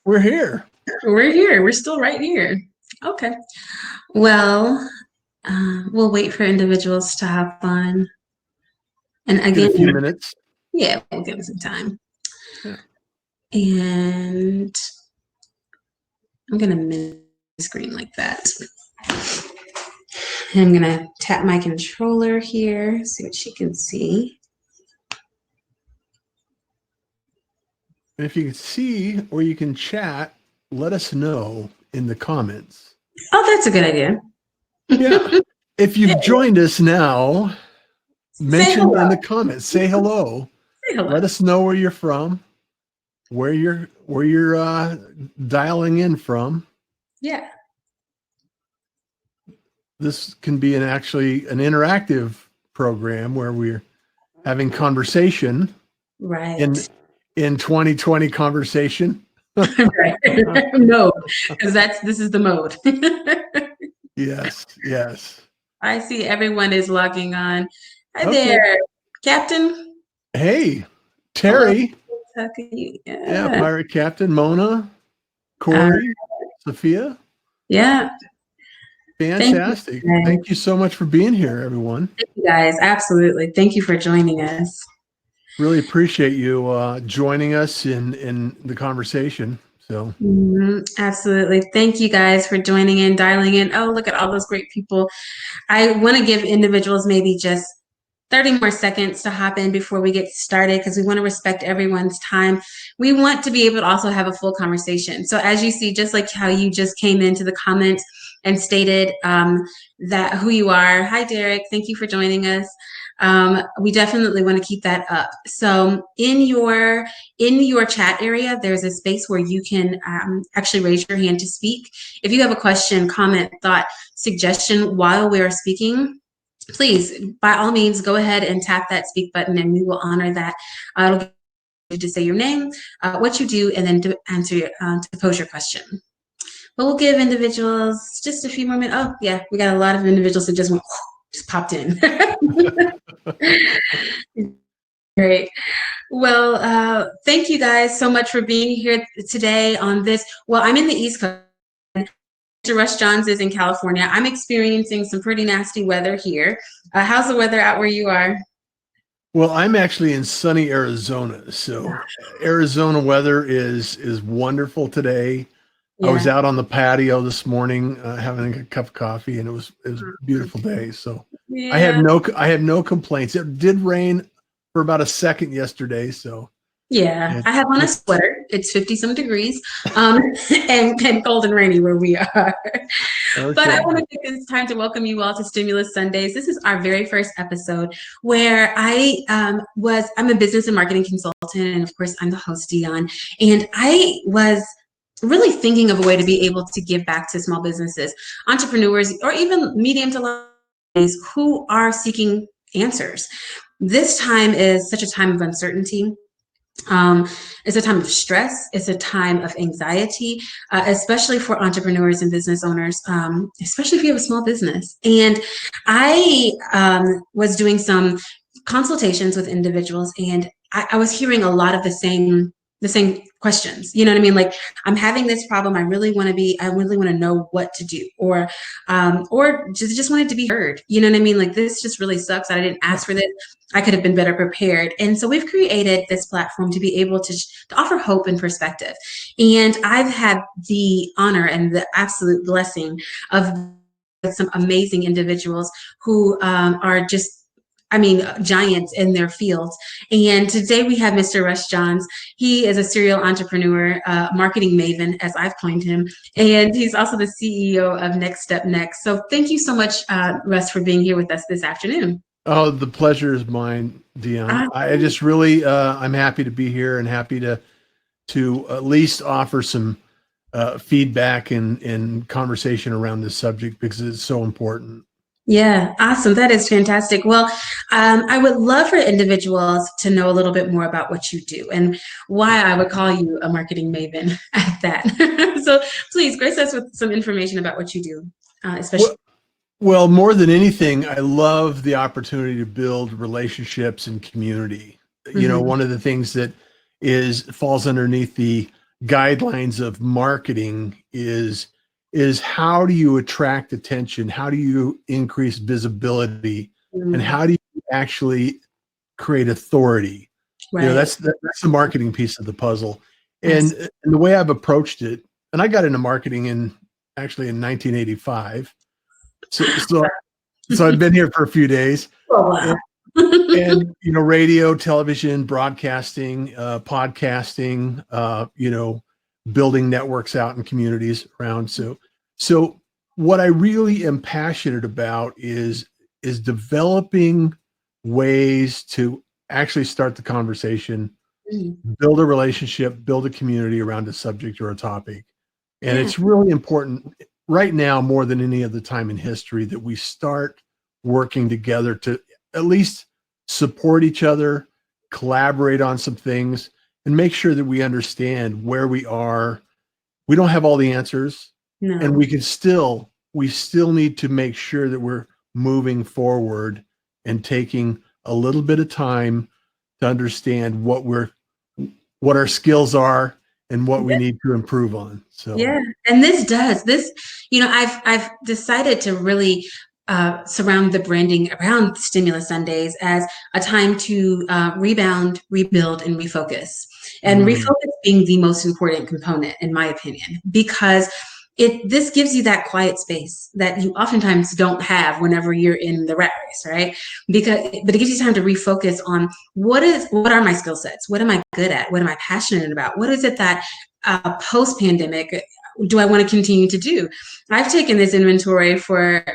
We're here. We're here. We're still right here. Okay. Well, we'll wait for individuals to hop on. And Get a few again, minutes. yeah, we'll give them some time. Yeah. And I'm going to move the screen like that. And I'm going to tap my controller here, see what she can see. If you can see or you can chat, let us know in the comments. Oh, that's a good idea. Yeah. If you've joined us now, mention in the comments, say hello. Say hello. Let us know where you're from, where you're dialing in from. Yeah. This can be actually an interactive program where we're having conversation. Right. In 2020 conversation. Right. Mode, because this is the mode. Yes. I see everyone is logging on. Hi there, Captain. Hey, Terry. Hello. Yeah, Pirate Captain, Mona, Corey, Sophia. Yeah. Fantastic. Thank you so much for being here, everyone. Thank you guys. Absolutely. Thank you for joining us. Really appreciate you joining us in the conversation. So absolutely. Thank you guys for joining in, dialing in. Oh, look at all those great people. I want to give individuals maybe just 30 more seconds to hop in before we get started because we want to respect everyone's time. We want to be able to also have a full conversation. So as you see, just like how you just came into the comments and stated that who you are. Hi, Derek. Thank you for joining us. We definitely want to keep that up. So in your chat area, there's a space where you can actually raise your hand to speak. If you have a question, comment, thought, suggestion while we are speaking, please, by all means, go ahead and tap that speak button and we will honor that. It'll get you to say your name, what you do, and then to answer to pose your question. But we'll give individuals just a few more minutes. Oh, yeah, we got a lot of individuals that just popped in. Great. Well, thank you guys so much for being here today on this. Well, I'm in the East Coast. Mr. Russ Johns is in California. I'm experiencing some pretty nasty weather here. How's the weather out where you are? Well, I'm actually in sunny Arizona. So Arizona weather is wonderful today. Yeah. I was out on the patio this morning having a cup of coffee, and it was a beautiful day. So yeah. I have no complaints. It did rain for about a second yesterday. So yeah, I have on a sweater. It's 50-some degrees and cold and rainy where we are. Okay. But I want to take this time to welcome you all to Stimulus Sundays. This is our very first episode where I'm a business and marketing consultant, and of course, I'm the host, Dion. And I was really thinking of a way to be able to give back to small businesses, entrepreneurs, or even medium to large who are seeking answers. This time is such a time of uncertainty. It's a time of stress. It's a time of anxiety, especially for entrepreneurs and business owners, especially if you have a small business. And I was doing some consultations with individuals, and I was hearing a lot of the same questions. You know what I mean? Like, I'm having this problem. I really want to know what to do, or just wanted to be heard. You know what I mean? Like, this just really sucks. I didn't ask for this. I could have been better prepared. And so we've created this platform to be able to offer hope and perspective. And I've had the honor and the absolute blessing of some amazing individuals who are just, giants in their fields. And today we have Mr. Russ Johns. He is a serial entrepreneur, marketing maven, as I've coined him. And he's also the CEO of Next Step Next. So thank you so much, Russ, for being here with us this afternoon. Oh, the pleasure is mine, Dion. I just really, I'm happy to be here and happy to at least offer some feedback and conversation around this subject because it's so important. Yeah, awesome. That is fantastic. Well, I would love for individuals to know a little bit more about what you do and why I would call you a marketing maven at that. So please grace us with some information about what you do, especially. Well, more than anything, I love the opportunity to build relationships and community. Mm-hmm. You know, one of the things that falls underneath the guidelines of marketing is how do you attract attention? How do you increase visibility? And how do you actually create authority? Right. That's the marketing piece of the puzzle. And the way I've approached it, and I got into marketing in 1985. So I've been here for a few days. Oh, wow. And radio, television, broadcasting, podcasting, building networks out in communities around. So what I really am passionate about is developing ways to actually start the conversation, build a relationship, build a community around a subject or a topic. And it's really important right now, more than any other time in history, that we start working together to at least support each other, collaborate on some things, and make sure that we understand where we are. We don't have all the answers, and we still need to make sure that we're moving forward and taking a little bit of time to understand what our skills are and what we need to improve on. So and I've decided to really surround the branding around Stimulus Sundays as a time to rebound, rebuild, and refocus. And refocus being the most important component, in my opinion, because this gives you that quiet space that you oftentimes don't have whenever you're in the rat race, right? But it gives you time to refocus on what are my skill sets? What am I good at? What am I passionate about? What is it that post-pandemic do I want to continue to do? I've taken this inventory for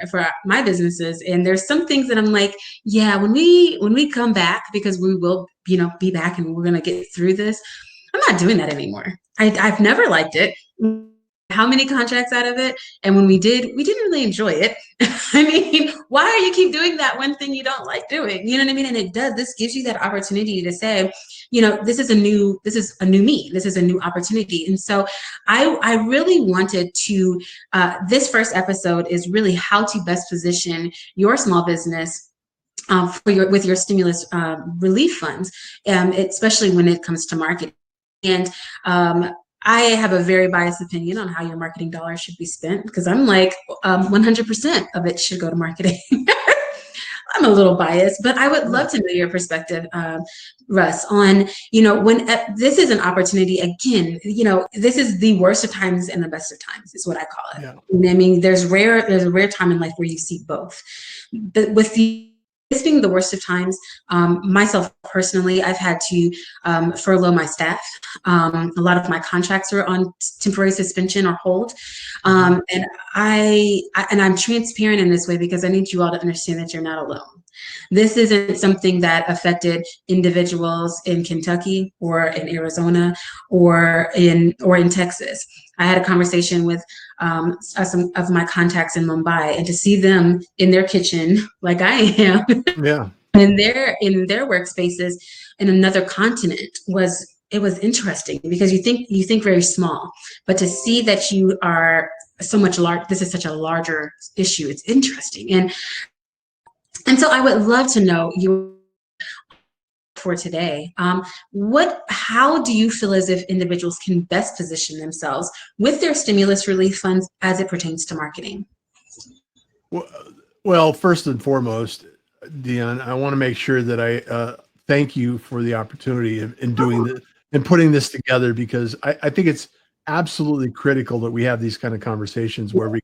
my businesses, and there's some things that I'm like, yeah, when we come back, because we will, be back and we're going to get through this, I'm not doing that anymore. I've never liked it. How many contracts out of it? And when we didn't really enjoy it. I mean, why are you keep doing that one thing you don't like doing? You know what I mean? And this gives you that opportunity to say, this is a new me. This is a new opportunity. And so I really wanted to, this first episode is really how to best position your small business with your stimulus relief funds, especially when it comes to marketing. And I have a very biased opinion on how your marketing dollars should be spent, because I'm like 100% of it should go to marketing. I'm a little biased, but I would love to know your perspective, Russ, on, when this is an opportunity, again, this is the worst of times and the best of times is what I call it. Yeah. I mean, there's a rare time in life where you see both. But with this being the worst of times, myself personally, I've had to furlough my staff. A lot of my contracts are on temporary suspension or hold. And I'm transparent in this way because I need you all to understand that you're not alone. This isn't something that affected individuals in Kentucky or in Arizona or in Texas. I had a conversation with some of my contacts in Mumbai, and to see them in their kitchen like I am, in their workspaces in another continent was interesting, because you think very small, but to see that you are so much large, this is such a larger issue. It's interesting, and so I would love to know you for today. How do you feel as if individuals can best position themselves with their stimulus relief funds as it pertains to marketing? Well, first and foremost, Dion, I want to make sure that I thank you for the opportunity in doing this and putting this together, because I think it's absolutely critical that we have these kind of conversations where we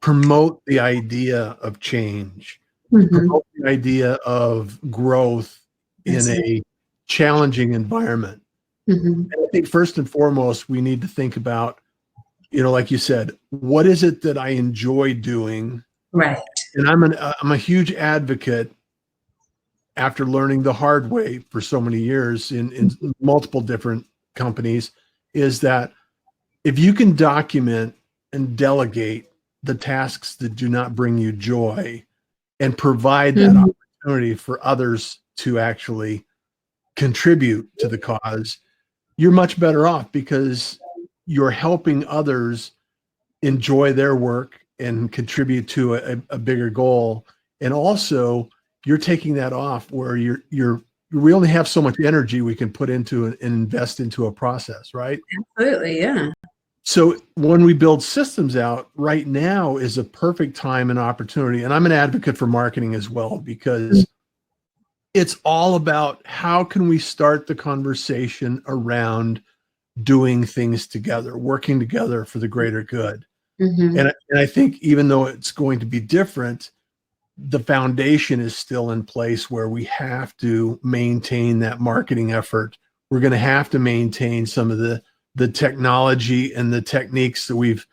promote the idea of change, promote the idea of growth in a challenging environment. And I think first and foremost, we need to think about, like you said, what is it that I enjoy doing? Right. And I'm a huge advocate, after learning the hard way for so many years in multiple different companies, is that if you can document and delegate the tasks that do not bring you joy and provide that opportunity for others to actually contribute to the cause, you're much better off, because you're helping others enjoy their work and contribute to a bigger goal. And also you're taking that off where you're we only have so much energy we can put into and invest into a process, right? Absolutely, yeah. So when we build systems out, right now is a perfect time and opportunity. And I'm an advocate for marketing as well, because it's all about how can we start the conversation around doing things together, working together for the greater good. And I think even though it's going to be different, the foundation is still in place where we have to maintain that marketing effort. We're going to have to maintain some of the technology and the techniques that we've,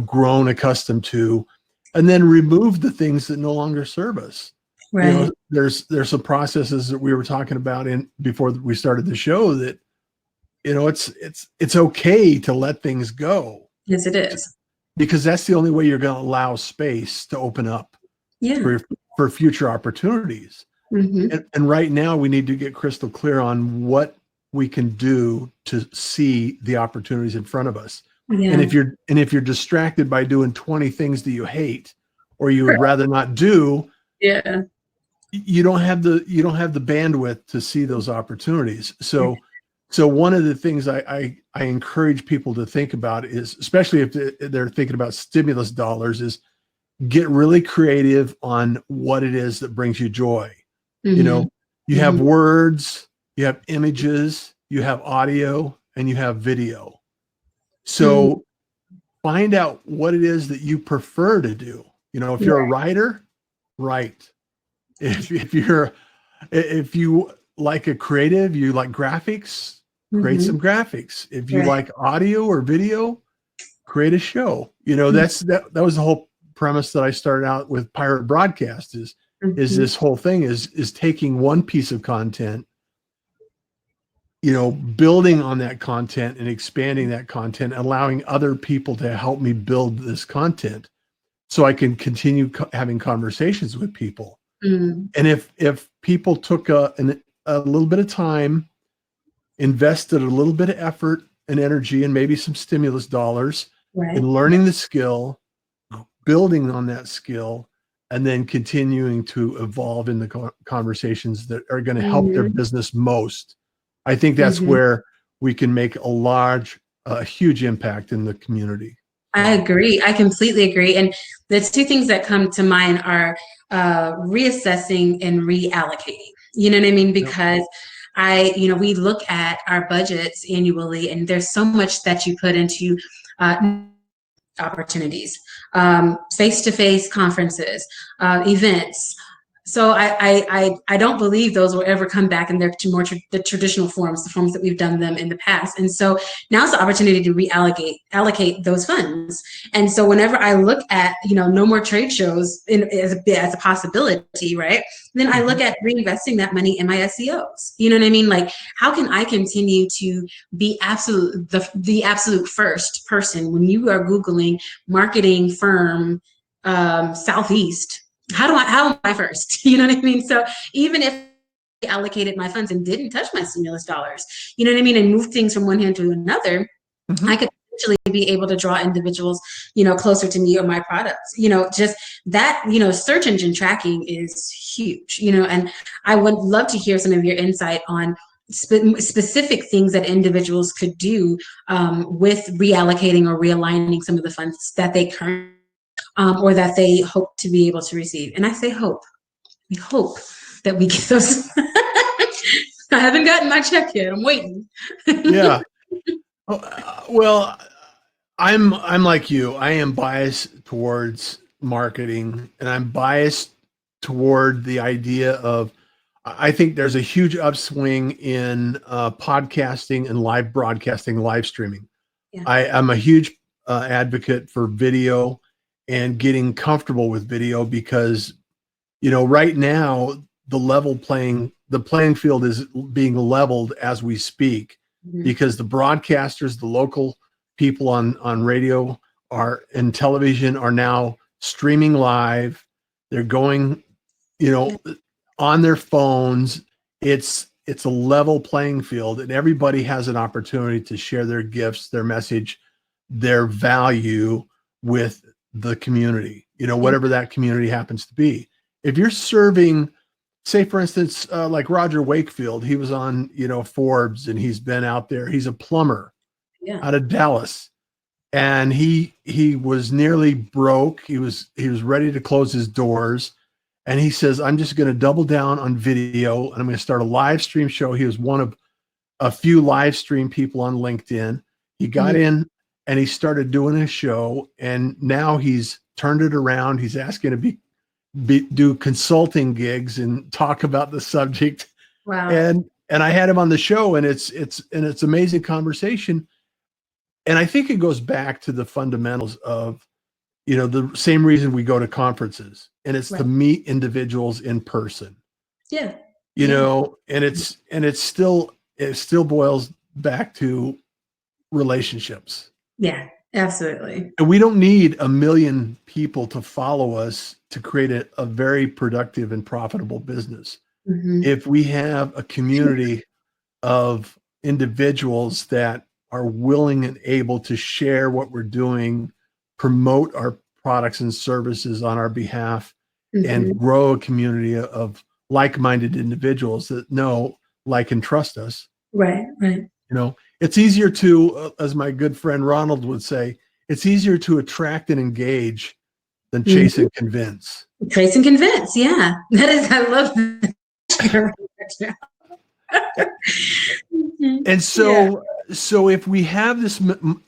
grown accustomed to, and then remove the things that no longer serve us. Right. There's some processes that we were talking about before we started the show that, it's okay to let things go. Yes, it is. Because that's the only way you're going to allow space to open up for future opportunities. And right now we need to get crystal clear on what we can do to see the opportunities in front of us. Yeah. And if you're distracted by doing 20 things that you hate or you would rather not do, you don't have the bandwidth to see those opportunities. So one of the things I encourage people to think about is, especially if they're thinking about stimulus dollars, is get really creative on what it is that brings you joy. You have words, you have images, you have audio, and you have video. So find out what it is that you prefer to do. If you're a writer, write. If you like a creative, you like graphics, create some graphics. If you like audio or video, create a show. That was the whole premise that I started out with Pirate Broadcast is this whole thing is taking one piece of content, building on that content and expanding that content, allowing other people to help me build this content so I can continue having conversations with people. And if people took a little bit of time, invested a little bit of effort and energy and maybe some stimulus dollars in learning the skill, building on that skill, and then continuing to evolve in the conversations that are going to help their business most, I think that's where we can make a huge impact in the community. I agree. I completely agree. And the two things that come to mind are reassessing and reallocating. You know what I mean? Because we look at our budgets annually, and there's so much that you put into opportunities, face-to-face conferences, events. So I don't believe those will ever come back in their the traditional forms, the forms that we've done them in the past. And so now's the opportunity to allocate those funds. And so whenever I look at, no more trade shows as a possibility, right? Then I look at reinvesting that money in my SEOs. You know what I mean? Like, how can I continue to be the absolute first person when you are Googling marketing firm Southeast? How am I first? You know what I mean? So even if I allocated my funds and didn't touch my stimulus dollars, you know what I mean, and move things from one hand to another, I could potentially be able to draw individuals, closer to me or my products. Just that, search engine tracking is huge, and I would love to hear some of your insight on specific things that individuals could do with reallocating or realigning some of the funds that they currently or that they hope to be able to receive. And I say hope. We hope that we get those. I haven't gotten my check yet. I'm waiting. Yeah. Well, I'm like you. I am biased towards marketing, and I'm biased toward the idea of, I think there's a huge upswing in podcasting and live broadcasting, live streaming. Yeah. I'm a huge advocate for video and getting comfortable with video because, right now the playing field is being leveled as we speak, because the broadcasters, the local people on radio and television are now streaming live. They're going, on their phones. It's a level playing field, and everybody has an opportunity to share their gifts, their message, their value with the community, whatever that community happens to be. If you're serving say for instance, like Roger Wakefield, he was on, Forbes, and he's been out there. He's a plumber out of Dallas, and he was nearly broke. He was ready to close his doors, and he says, I'm just going to double down on video, and I'm going to start a live stream show. He was one of a few live stream people on LinkedIn. He got in and he started doing a show, and now he's turned it around. He's asking to do consulting gigs and talk about the subject. Wow. And I had him on the show, and it's amazing conversation. And I think it goes back to the fundamentals of, the same reason we go to conferences, and it's to meet individuals in person. Yeah. And it still boils back to relationships. Yeah, absolutely. And we don't need 1 million people to follow us to create a very productive and profitable business. If we have a community of individuals that are willing and able to share what we're doing, promote our products and services on our behalf, and grow a community of like-minded individuals that know, like, and trust us. Right. It's easier to, as my good friend Ronald would say, it's easier to attract and engage than chase and convince. Chase and convince, yeah. That is, I love that. And so if we have this, and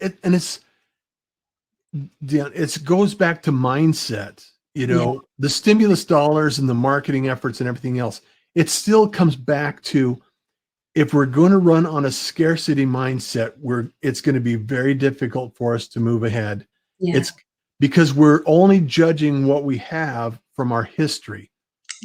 it goes back to mindset, the stimulus dollars and the marketing efforts and everything else, it still comes back to, if we're going to run on a scarcity mindset, it's going to be very difficult for us to move ahead. It's because we're only judging what we have from our history,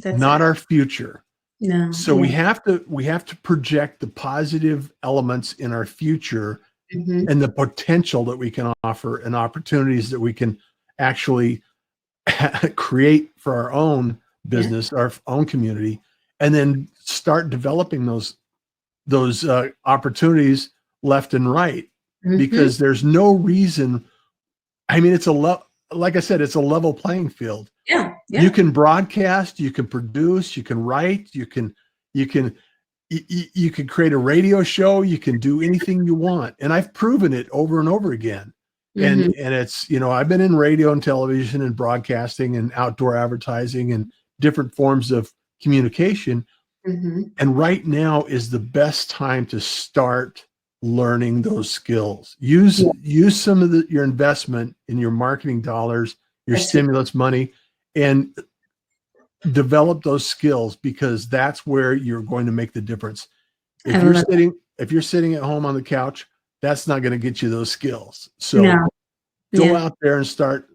not our future. No. So we have to project the positive elements in our future and the potential that we can offer and opportunities that we can actually create for our own business, our own community, and then start developing those opportunities left and right, because there's no reason. I mean, like I said, it's a level playing field. Yeah. You can broadcast, you can produce, you can write, you can create a radio show, you can do anything you want. And I've proven it over and over again. And it's, I've been in radio and television and broadcasting and outdoor advertising and different forms of communication. And right now is the best time to start learning those skills. Use some of your investment in your marketing dollars, your stimulus money, and develop those skills, because that's where you're going to make the difference. If you're sitting at home on the couch, that's not going to get you those skills. So go out there and start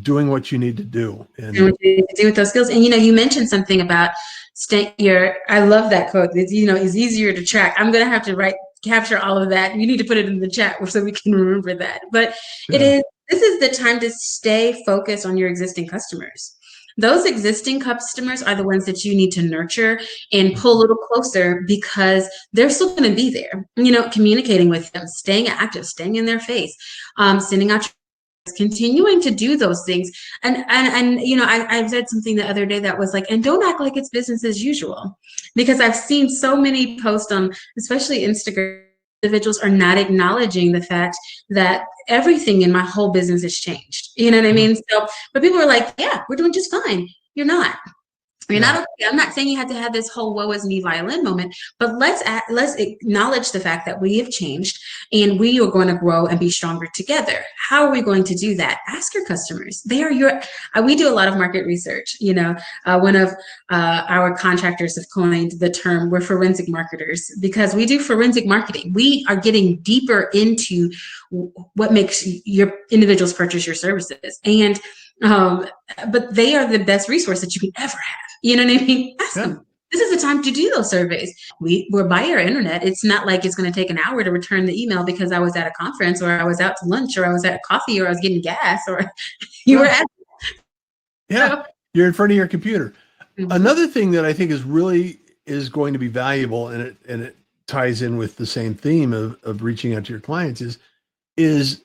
doing what you need to do. And what you need to do with those skills. And you mentioned something about I love that quote. It's, it's easier to track. I'm going to have to capture all of that. You need to put it in the chat so we can remember that. But this is the time to stay focused on your existing customers. Those existing customers are the ones that you need to nurture and pull a little closer, because they're still going to be there, communicating with them, staying active, staying in their face, sending out, continuing to do those things. And I said something the other day that was like, and don't act like it's business as usual, because I've seen so many posts on, especially Instagram, individuals are not acknowledging the fact that everything in my whole business has changed. You know what I mean? So, but people are like, yeah, we're doing just fine. You're not. You're not okay. I'm not saying you have to have this whole woe is me violin moment, but let's acknowledge the fact that we have changed and we are going to grow and be stronger together. How are we going to do that? Ask your customers. They are we do a lot of market research. One of our contractors have coined the term, we're forensic marketers, because we do forensic marketing. We are getting deeper into what makes your individuals purchase your services. And but they are the best resource that you can ever have. You know what I mean? Ask them. This is the time to do those surveys. We're by our internet. It's not like it's going to take an hour to return the email because I was at a conference, or I was out to lunch, or I was at coffee, or I was getting gas, or you were at. You're in front of your computer. Another thing that I think is going to be valuable, and it ties in with the same theme of reaching out to your clients, is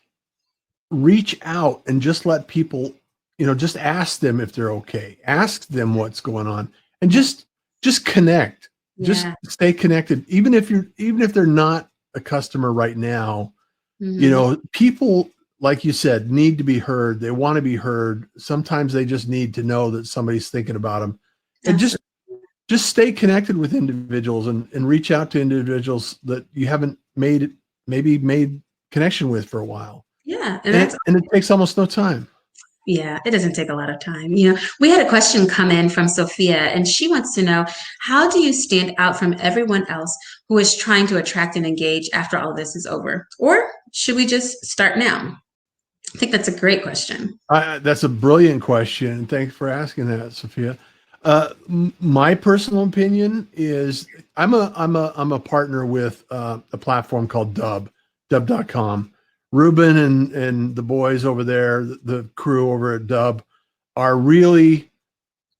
reach out and just let people, just ask them if they're okay. Ask them what's going on, and just just connect, just Yeah. stay connected. Even if they're not a customer right now, people, like you said, need to be heard. They want to be heard. Sometimes they just need to know that somebody's thinking about them, and just stay connected with individuals and reach out to individuals that you haven't made connection with for a while. Yeah. And it takes almost no time. Yeah, it doesn't take a lot of time. We had a question come in from Sophia, and she wants to know, how do you stand out from everyone else who is trying to attract and engage after all this is over? Or should we just start now? I think that's a great question. That's a brilliant question. Thanks for asking that, Sophia. My personal opinion is I'm a partner with a platform called Dub.com. Ruben and the boys over there, the crew over at Dub, are really,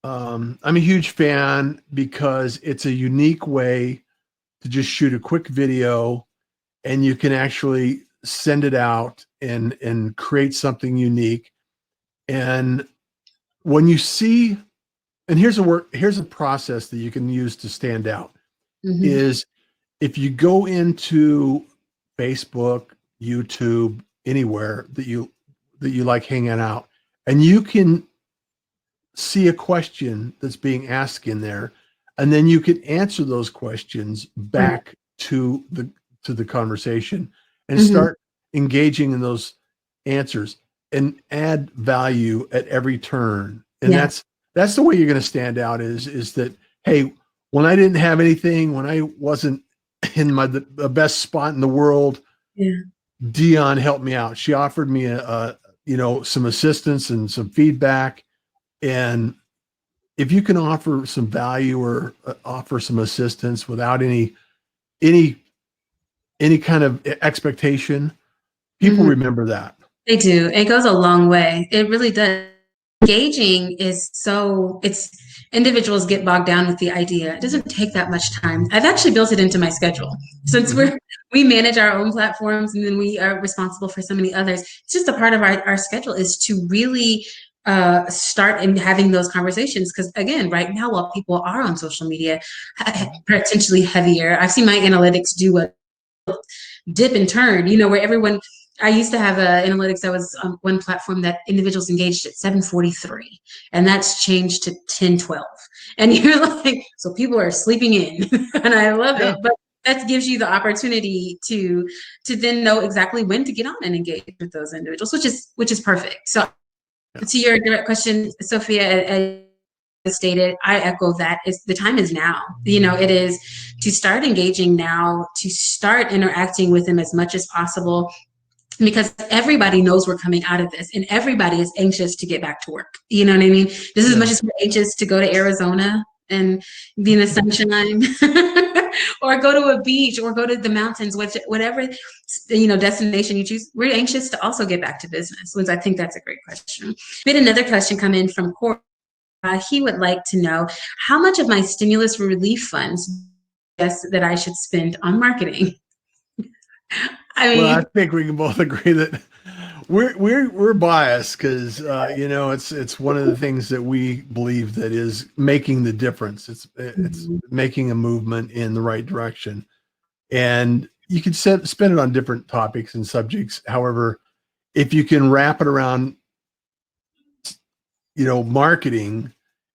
I'm a huge fan because it's a unique way to just shoot a quick video, and you can actually send it out and create something unique. And when you see, and here's a process that you can use to stand out, is if you go into Facebook, YouTube, anywhere that you like hanging out, and you can see a question that's being asked in there, and then you can answer those questions back to the conversation and start engaging in those answers and add value at every turn. And that's the way you're going to stand out, is that, hey, when I didn't have anything, when I wasn't in the best spot in the world, Dion helped me out. She offered me some assistance and some feedback. And if you can offer some value or offer some assistance without any kind of expectation, people remember that. They do. It goes a long way. It really does. Engaging individuals get bogged down with the idea. It doesn't take that much time. I've actually built it into my schedule. Since we manage our own platforms, and then we are responsible for so many others. It's just a part of our schedule is to really start and having those conversations. Because again, right now, while people are on social media, potentially heavier, I've seen my analytics do a dip and turn, where I used to have analytics that was on one platform that individuals engaged at 7:43, and that's changed to 10:12. And you're like, so people are sleeping in, and I love it. But that gives you the opportunity to then know exactly when to get on and engage with those individuals, which is perfect. So to your direct question, Sophia, as stated, I echo that. The time is now. It is to start engaging now, to start interacting with them as much as possible, because everybody knows we're coming out of this, and everybody is anxious to get back to work. You know what I mean? Just as much as we're anxious to go to Arizona and be in the sunshine or go to a beach or go to the mountains, whatever, destination you choose, we're anxious to also get back to business, which I think that's a great question. We had another question come in from Corey. He would like to know, how much of my stimulus relief funds that I should spend on marketing? I think we can both agree that we're biased because it's one of the things that we believe that is making the difference. It's making a movement in the right direction, and you can spend it on different topics and subjects. However, if you can wrap it around, marketing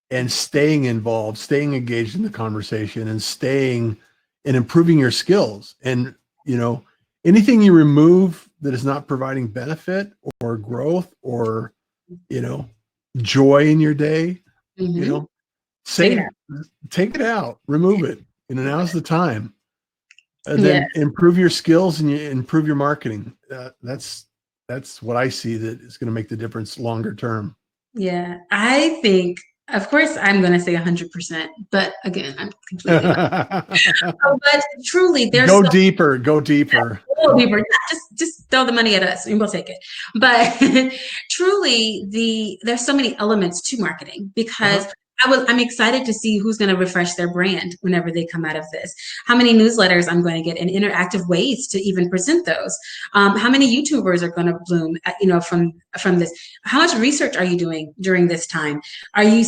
and staying involved, staying engaged in the conversation, and staying and improving your skills, and anything you remove that is not providing benefit or growth or, joy in your day, take it out, remove it. Now's the time. And then improve your skills and improve your marketing. That's what I see that is going to make the difference longer term. Yeah, I think, of course, I'm going to say 100%, but again, I'm completely but truly, there's go deeper. Go deeper. Just throw the money at us and we'll take it. But truly, there's so many elements to marketing, because I'm excited to see who's going to refresh their brand whenever they come out of this. How many newsletters I'm going to get, and interactive ways to even present those. How many YouTubers are going to bloom, from this? How much research are you doing during this time? Are you,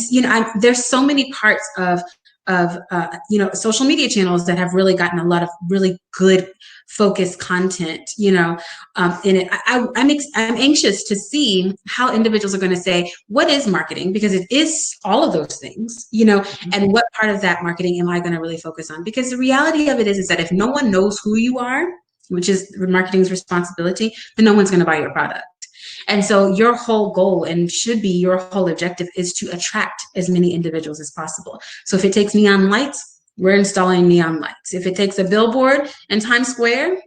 there's so many parts of social media channels that have really gotten a lot of really good focused content, in it. I'm anxious to see how individuals are going to say, what is marketing? Because it is all of those things, and what part of that marketing am I going to really focus on? Because the reality of it is that if no one knows who you are, which is marketing's responsibility, then no one's going to buy your product. And so your whole goal, and should be your whole objective, is to attract as many individuals as possible. So if it takes neon lights, we're installing neon lights. If it takes a billboard in Times Square,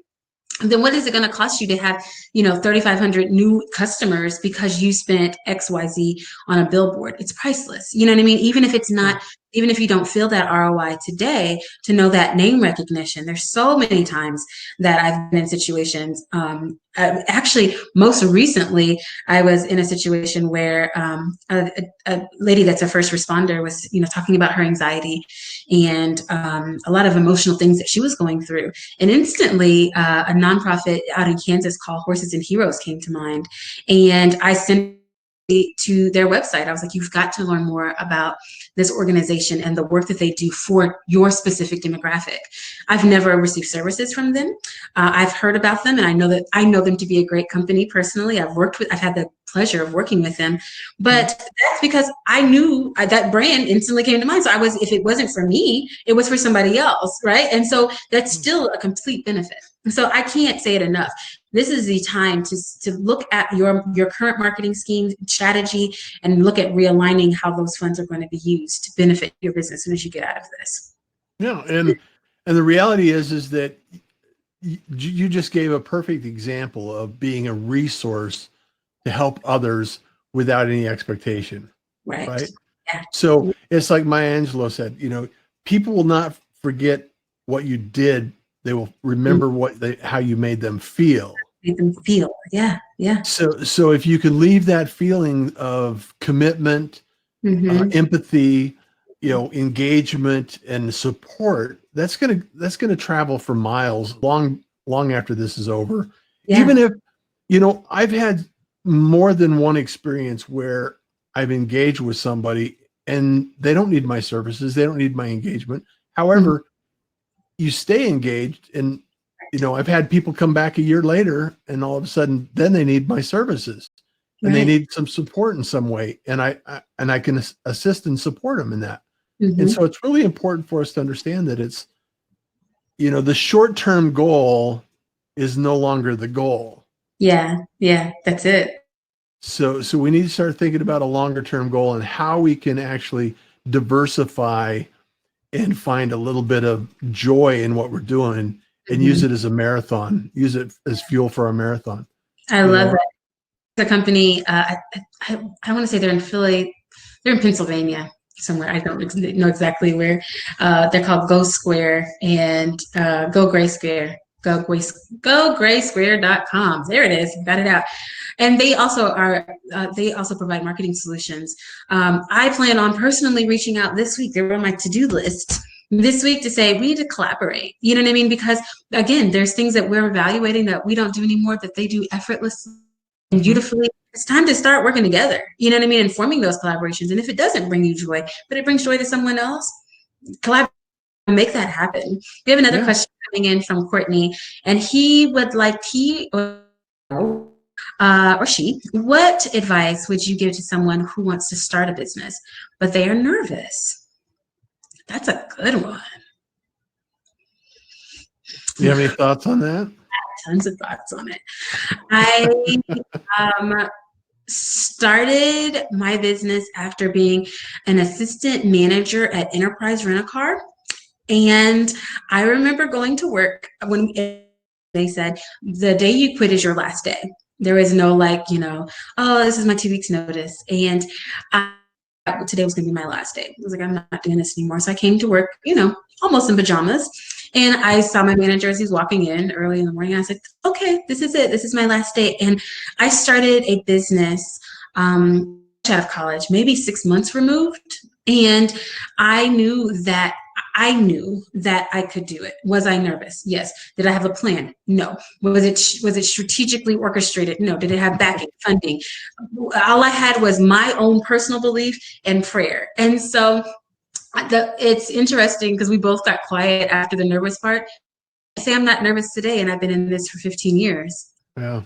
then what is it going to cost you to have, 3,500 new customers because you spent XYZ on a billboard? It's priceless. You know what I mean? Even if it's not, even if you don't feel that ROI today, to know that name recognition. There's so many times that I've been in situations. Actually, most recently, I was in a situation where a lady that's a first responder was, talking about her anxiety and a lot of emotional things that she was going through. And instantly, a nonprofit out in Kansas called Horses and Heroes came to mind. And I sent to their website. I was like, you've got to learn more about this organization and the work that they do for your specific demographic. I've never received services from them. I've heard about them, and I know them to be a great company personally. I've had the pleasure of working with them, but that's because I knew that brand instantly came to mind. So if it wasn't for me, it was for somebody else, right? And so that's still a complete benefit. So I can't say it enough. This is the time to look at your current marketing scheme strategy and look at realigning how those funds are going to be used to benefit your business as soon as you get out of this. Yeah, and the reality is that you just gave a perfect example of being a resource to help others without any expectation. Right? Yeah. So it's like Maya Angelou said, people will not forget what you did. They will remember how you made them feel. Yeah. So if you can leave that feeling of commitment, empathy, engagement and support, that's gonna travel for miles long after this is over. Yeah. Even if, I've had more than one experience where I've engaged with somebody and they don't need my services, they don't need my engagement. However, you stay engaged, and I've had people come back a year later and all of a sudden then they need my services and they need some support in some way, and I can assist and support them in that. And so it's really important for us to understand that it's, the short-term goal is no longer the goal. Yeah, that's it. So we need to start thinking about a longer-term goal and how we can actually diversify and find a little bit of joy in what we're doing and use it as a marathon, use it as fuel for our marathon. I love it. The company, I want to say they're in Philly, they're in Pennsylvania somewhere. I don't know exactly where. They're called Go Square and Go Gray Square, GoGraySquare.com. There it is, got it out. And they also provide marketing solutions. I plan on personally reaching out this week. They're on my to-do list this week to say, we need to collaborate. You know what I mean? Because again, there's things that we're evaluating that we don't do anymore that they do effortlessly and beautifully. It's time to start working together. You know what I mean? And forming those collaborations. And if it doesn't bring you joy, but it brings joy to someone else, collaborate. Make that happen. We have another question coming in from Courtney, and he would like or she, what advice would you give to someone who wants to start a business, but they are nervous? That's a good one. Do you have any thoughts on that? Tons of thoughts on it. I started my business after being an assistant manager at Enterprise Rent-A-Car. And I remember going to work when they said, the day you quit is your last day. There is no oh, this is my 2 weeks notice. And today was going to be my last day. I was like, I'm not doing this anymore. So I came to work, almost in pajamas. And I saw my manager as he's walking in early in the morning. I said, okay, this is it. This is my last day. And I started a business out of college, maybe 6 months removed. And I knew that I could do it. Was I nervous? Yes. Did I have a plan? No. Was it strategically orchestrated? No. Did it have backing, funding? All I had was my own personal belief and prayer. And so It's interesting because we both got quiet after the nervous part. I say I'm not nervous today, and I've been in this for 15 years. Yeah.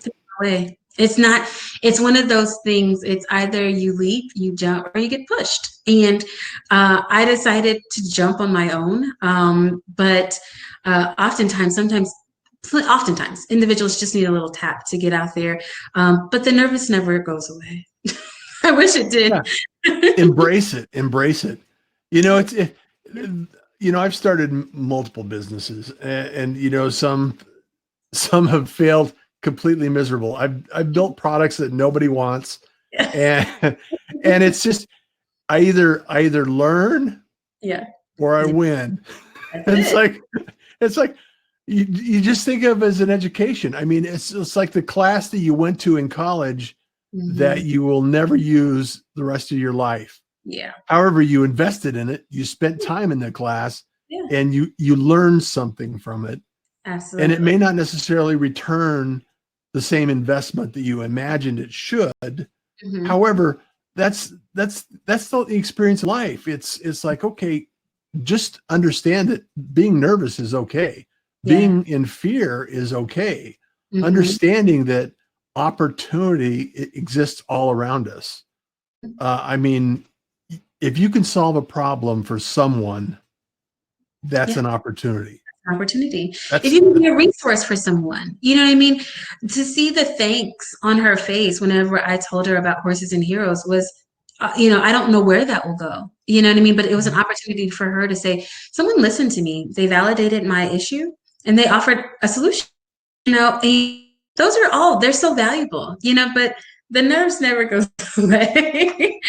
It's not, it's one of those things. It's either you leap, you jump, or you get pushed. And I decided to jump on my own. But oftentimes individuals just need a little tap to get out there. But the nervous never goes away. I wish it did. Yeah. Embrace it. Embrace it. You know, I've started multiple businesses, and some have failed completely miserable. I've built products that nobody wants, and it's just I either learn, or I win. It's like you just think of it as an education. I mean, it's like the class that you went to in college that you will never use the rest of your life. Yeah. However, you invested in it, you spent time in the class, and you learned something from it. Absolutely. And it may not necessarily return the same investment that you imagined it should. However, that's the experience of life. It's like, okay, just understand that being nervous is okay. Being in fear is okay. Understanding that opportunity exists all around us. I mean, if you can solve a problem for someone, that's an opportunity. If you can be a resource for someone, you know what I mean? To see the thanks on her face whenever I told her about Horses and Heroes was, I don't know where that will go. You know what I mean? But it was an opportunity for her to say, someone listened to me. They validated my issue and they offered a solution, and those are they're so valuable, but the nerves never goes away.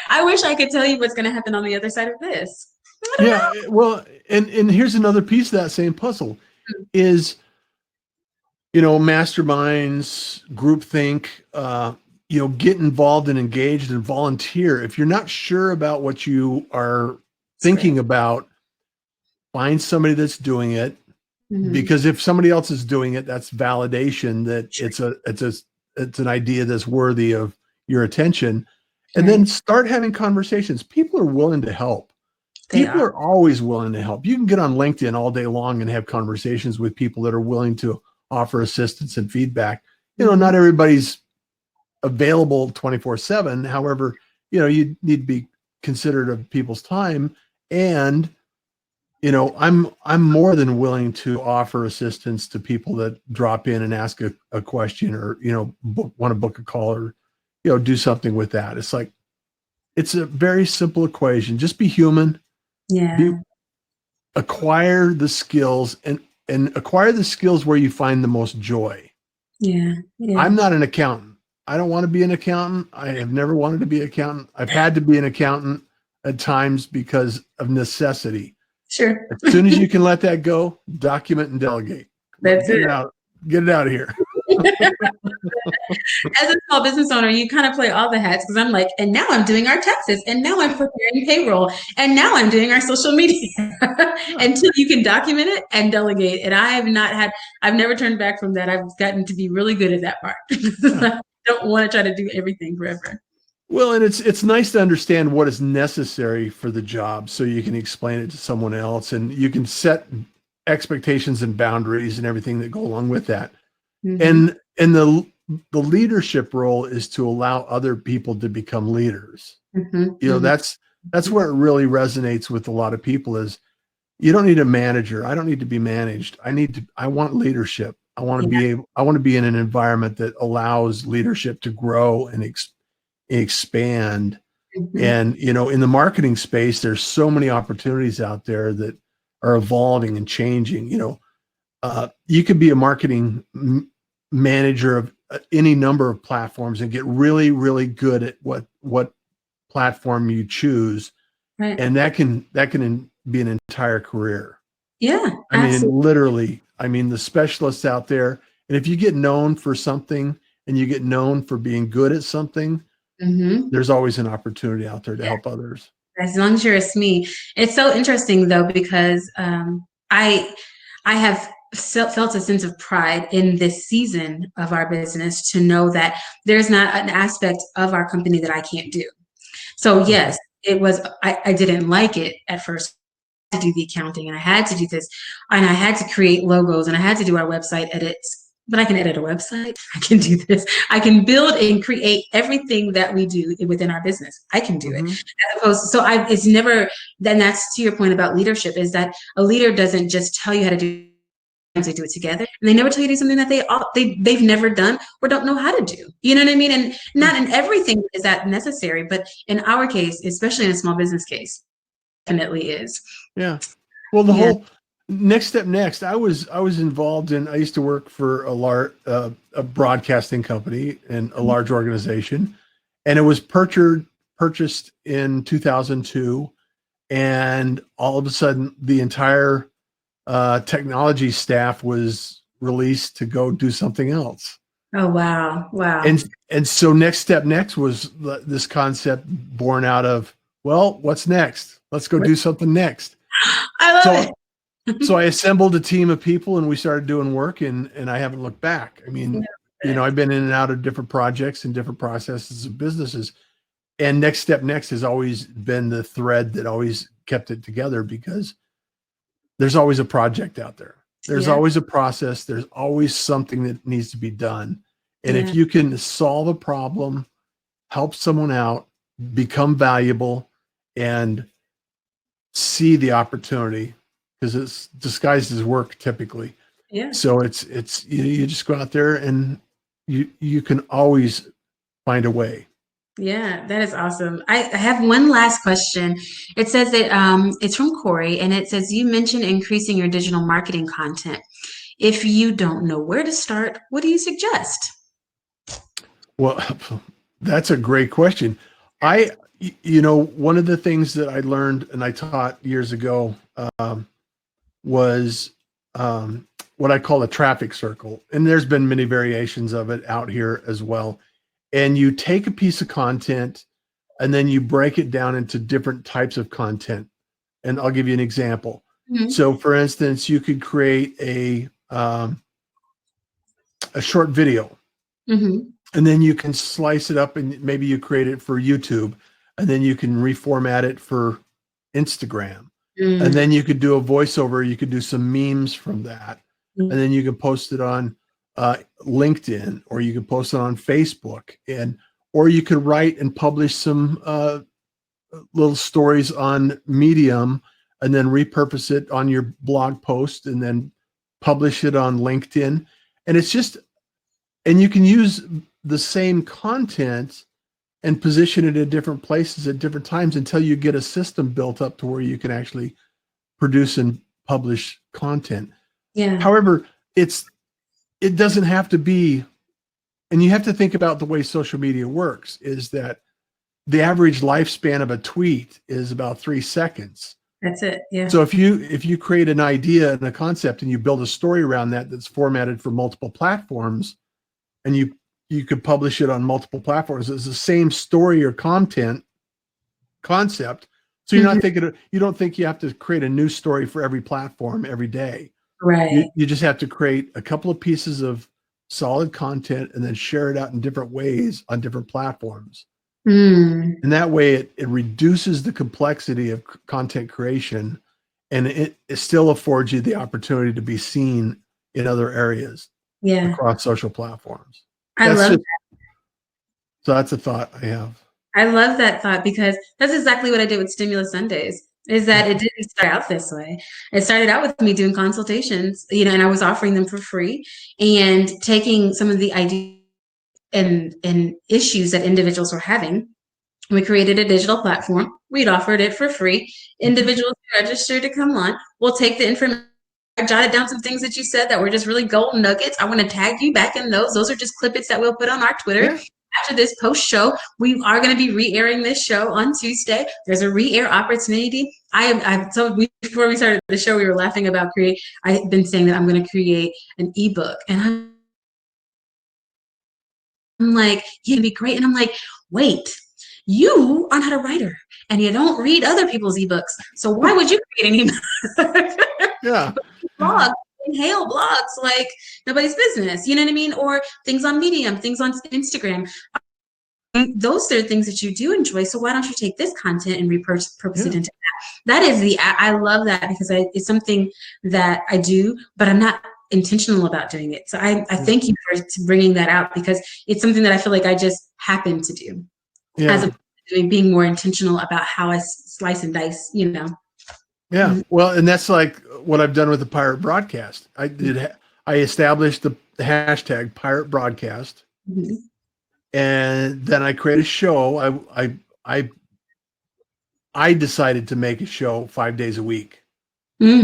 I wish I could tell you what's going to happen on the other side of this. Yeah, well, and here's another piece of that same puzzle is, masterminds, groupthink, get involved and engaged and volunteer. If you're not sure about what you are thinking about, find somebody that's doing it, because if somebody else is doing it, that's validation that it's an idea that's worthy of your attention. And then start having conversations. People are willing to help. People are always willing to help. You can get on LinkedIn all day long and have conversations with people that are willing to offer assistance and feedback. Not everybody's available 24/7. However, you need to be considerate of people's time. And, I'm more than willing to offer assistance to people that drop in and ask a question or, want to book a call or, do something with that. It's like, it's a very simple equation. Just be human. Acquire the skills and acquire the skills where you find the most joy. I'm not an accountant. I don't want to be an accountant. I have never wanted to be an accountant. I've had to be an accountant at times because of necessity. Sure. As soon as you can let that go, document and delegate. Get it out of here. As a small business owner, you kind of play all the hats because I'm like, and now I'm doing our taxes, and now I'm preparing payroll, and now I'm doing our social media. Until you can document it and delegate. And I've never turned back from that. I've gotten to be really good at that part. I don't want to try to do everything forever. Well, and it's nice to understand what is necessary for the job so you can explain it to someone else, and you can set expectations and boundaries and everything that go along with that. And the leadership role is to allow other people to become leaders. That's where it really resonates with a lot of people is you don't need a manager. I don't need to be managed. I want leadership. I want to be in an environment that allows leadership to grow and expand. And, in the marketing space, there's so many opportunities out there that are evolving and changing. You could be a marketing manager of any number of platforms and get really, really good at what platform you choose. And that can be an entire career. Yeah. I mean, literally, the specialists out there, and if you get known for something and you get known for being good at something, there's always an opportunity out there to help others. As long as you're a SME. It's so interesting though, because I have felt a sense of pride in this season of our business to know that there's not an aspect of our company that I can't do. So yes, I didn't like it at first. To do the accounting, and I had to do this, and I had to create logos, and I had to do our website edits. But I can edit a website. I can do this. I can build and create everything that we do within our business. I can do it. As opposed, so it's never. Then that's to your point about leadership. Is that a leader doesn't just tell you how to do. They do it together, and they never tell you to do something that they've never done or don't know how to do. You know what I mean? And not in everything is that necessary, but in our case, especially in a small business case, definitely is. Yeah. Well, the whole next step next, I was involved in, I used to work for a broadcasting company and a large organization, and it was purchased in 2002. And all of a sudden the entire technology staff was released to go do something else. Oh, wow. Wow. And so next step next was this concept born out of, well, what's next? Let's go do something next. I love it. So I assembled a team of people and we started doing work, and I haven't looked back. I mean, I've been in and out of different projects and different processes of businesses, and next step next has always been the thread that always kept it together, because there's always a project out there. There's always a process. There's always something that needs to be done. And if you can solve a problem, help someone out, become valuable, and see the opportunity, because it's disguised as work typically. Yeah. So it's you just go out there and you can always find a way. Yeah, that is awesome. I have one last question. It says that it's from Corey, and it says, you mentioned increasing your digital marketing content. If you don't know where to start, what do you suggest? Well, that's a great question. One of the things that I learned and I taught years ago was what I call a traffic circle. And there's been many variations of it out here as well. And you take a piece of content and then you break it down into different types of content. And I'll give you an example. So for instance, you could create a short video. And then you can slice it up, and maybe you create it for YouTube, and then you can reformat it for Instagram. And then you could do a voiceover. You could do some memes from that. And then you can post it on LinkedIn, or you can post it on Facebook, or you could write and publish some little stories on Medium, and then repurpose it on your blog post, and then publish it on LinkedIn. And you can use the same content and position it in different places at different times until you get a system built up to where you can actually produce and publish content. Yeah. However, it doesn't have to be, and you have to think about the way social media works, is that the average lifespan of a tweet is about 3 seconds. That's it. Yeah. So if you create an idea and a concept and you build a story around that that's formatted for multiple platforms, and you could publish it on multiple platforms, it's the same story or concept. So you're not thinking, you don't think you have to create a new story for every platform every day. Right. You just have to create a couple of pieces of solid content and then share it out in different ways on different platforms. And that way it reduces the complexity of content creation, and it still affords you the opportunity to be seen in other areas across social platforms. I love that. So that's a thought I have. I love that thought, because that's exactly what I did with Stimulus Sundays. Is that it didn't start out this way. It started out with me doing consultations, and I was offering them for free and taking some of the ideas and issues that individuals were having. We created a digital platform. We'd offered it for free. Individuals registered to come on. We'll take the information. I jotted down some things that you said that were just really golden nuggets. I want to tag you back in those. Those are just clippets that we'll put on our Twitter. Yeah. After this post show, we are going to be re-airing this show on Tuesday. There's a re-air opportunity. Before we started the show, we were laughing about I've been saying that I'm going to create an ebook, and I'm like, yeah, it'd be great. And I'm like, wait, you are not a writer, and you don't read other people's ebooks. So why would you create an ebook? Yeah. Blog, inhale blogs like nobody's business. You know what I mean? Or things on Medium, things on Instagram. those are things that you do enjoy. So why don't you take this content and repurpose it into that? That is I love that because it's something that I do, but I'm not intentional about doing it. So I thank you for bringing that out because it's something that I feel like I just happen to do. As opposed to being more intentional about how I slice and dice, you know. Yeah. Well, and that's like what I've done with the Pirate Broadcast. I established the hashtag Pirate Broadcast. And then I create a show. I decided to make a show 5 days a week.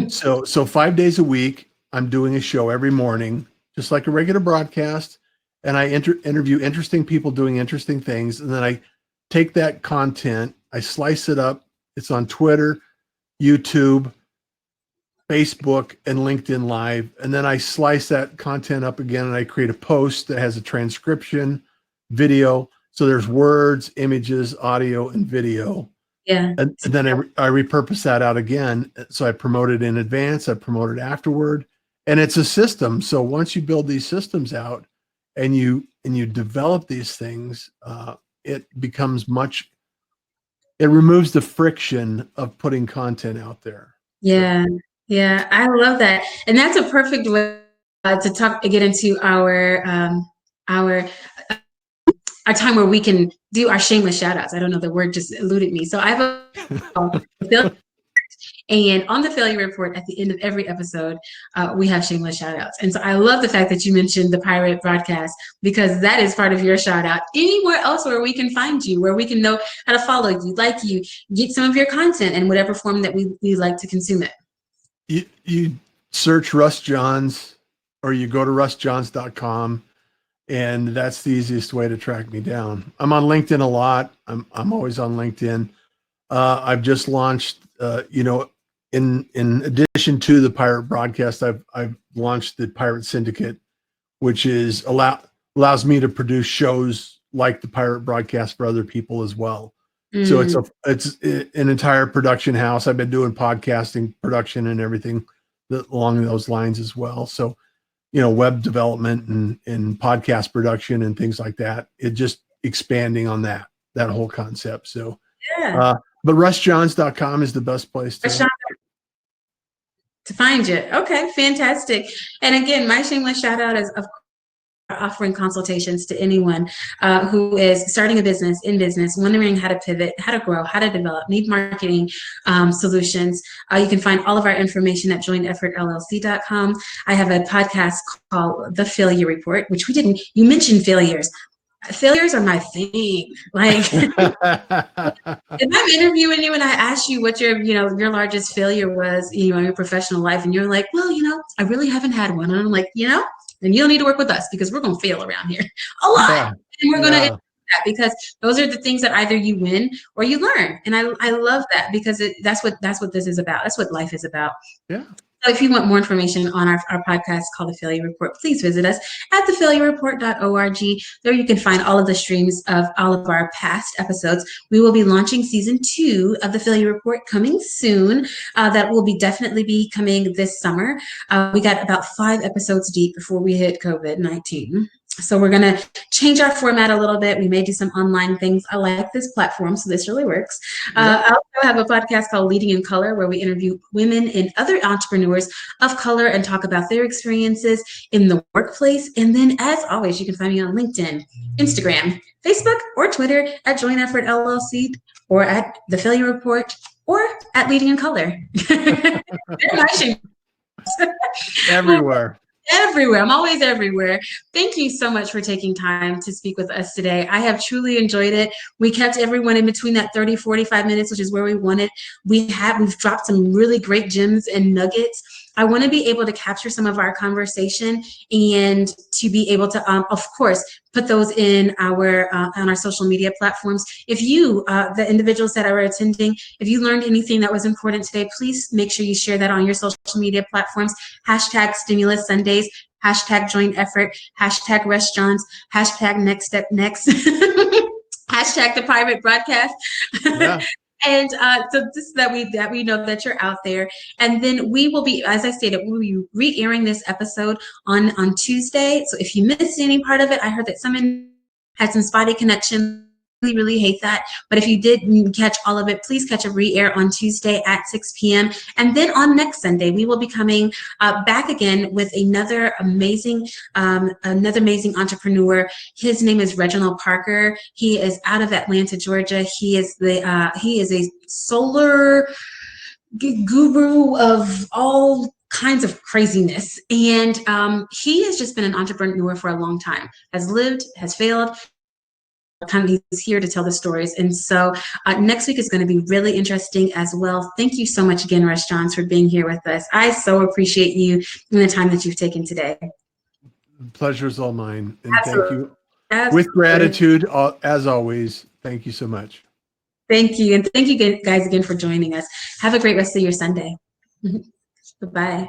So 5 days a week, I'm doing a show every morning, just like a regular broadcast. And I interview interesting people doing interesting things. And then I take that content, I slice it up. It's on Twitter, YouTube, Facebook, and LinkedIn Live. And then I slice that content up again and I create a post that has a transcription, video. So there's words, images, audio, and video. Yeah. And then I repurpose that out again. So I promote it in advance, I promote it afterward. And it's a system. So once you build these systems out and you develop these things, it becomes it removes the friction of putting content out there. Yeah. Yeah. I love that. And that's a perfect way to get into our time where we can do our shameless shout outs. I don't know, the word just eluded me. So I have a and on the failure report at the end of every episode, we have shameless shout outs. And so I love the fact that you mentioned the Pirate Broadcast because that is part of your shout out. Anywhere else where we can find you, where we can know how to follow you, like you, get some of your content in whatever form that we like to consume it. You search Russ Johns or you go to russjohns.com. And that's the easiest way to track me down. I'm on LinkedIn a lot. I'm always on LinkedIn. I've just launched, in addition to the Pirate Broadcast, I've launched the Pirate Syndicate, which is allows me to produce shows like the Pirate Broadcast for other people as well. So it's an entire production house. I've been doing podcasting production and everything along those lines as well. So web development and podcast production and things like that. It just expanding on that whole concept. So, but russjohns.com is the best place to find you. Okay, fantastic. And again, my shameless shout out is of offering consultations to anyone who is starting a business, in business, wondering how to pivot, how to grow, how to develop, need marketing solutions. You can find all of our information at jointeffortllc.com. I have a podcast called The Failure Report, which you mentioned failures. Failures are my thing. Like, if I'm interviewing you and I ask you what your largest failure was, in your professional life, and you're like, well, I really haven't had one. And I'm like, then you don't need to work with us because we're going to fail around here a lot. Yeah. And we're going to that because those are the things that either you win or you learn. And I love that because that's what this is about. That's what life is about. Yeah. So if you want more information on our podcast called The Failure Report, please visit us at thefailurereport.org. There you can find all of the streams of all of our past episodes. We will be launching season 2 of The Failure Report coming soon. That will definitely be coming this summer. We got about 5 episodes deep before we hit COVID-19. So we're going to change our format a little bit. We may do some online things. I like this platform, so this really works. I also have a podcast called Leading in Color, where we interview women and other entrepreneurs of color and talk about their experiences in the workplace. And then, as always, you can find me on LinkedIn, Instagram, Facebook, or Twitter at Joint Effort LLC, or at The Failure Report, or at Leading in Color. Everywhere. Everywhere. I'm always everywhere. Thank you so much for taking time to speak with us today. I have truly enjoyed it. We kept everyone in between that 30, 45 minutes, which is where we wanted. We've dropped some really great gems and nuggets. I want to be able to capture some of our conversation and to be able to, of course, put those in on our social media platforms. If you, the individuals that are attending, if you learned anything that was important today, please make sure you share that on your social media platforms. # Stimulus Sundays, # Joint Effort, # Russ Johns, # Next Step Next, # The Pirate Broadcast. Yeah. And so just that we know that you're out there. And then we will be, as I stated, we'll be re-airing this episode on Tuesday. So if you missed any part of it, I heard that someone had some spotty connection really hate that. But if you did catch all of it, please catch a re-air on Tuesday at 6 p.m. And then on next Sunday, we will be coming back again with another amazing entrepreneur. His name is Reginald Parker. He is out of Atlanta, Georgia. He is a solar guru of all kinds of craziness. And he has just been an entrepreneur for a long time, has lived, has failed, kind of he's here to tell the stories. And so next week is going to be really interesting as well. Thank you so much again, Russ Johns, for being here with us. I so appreciate you and the time that you've taken today. The pleasure is all mine. And Absolutely. thank you. Absolutely. With gratitude, as always, thank you so much. Thank you. And thank you guys again for joining us. Have a great rest of your Sunday. Bye-bye.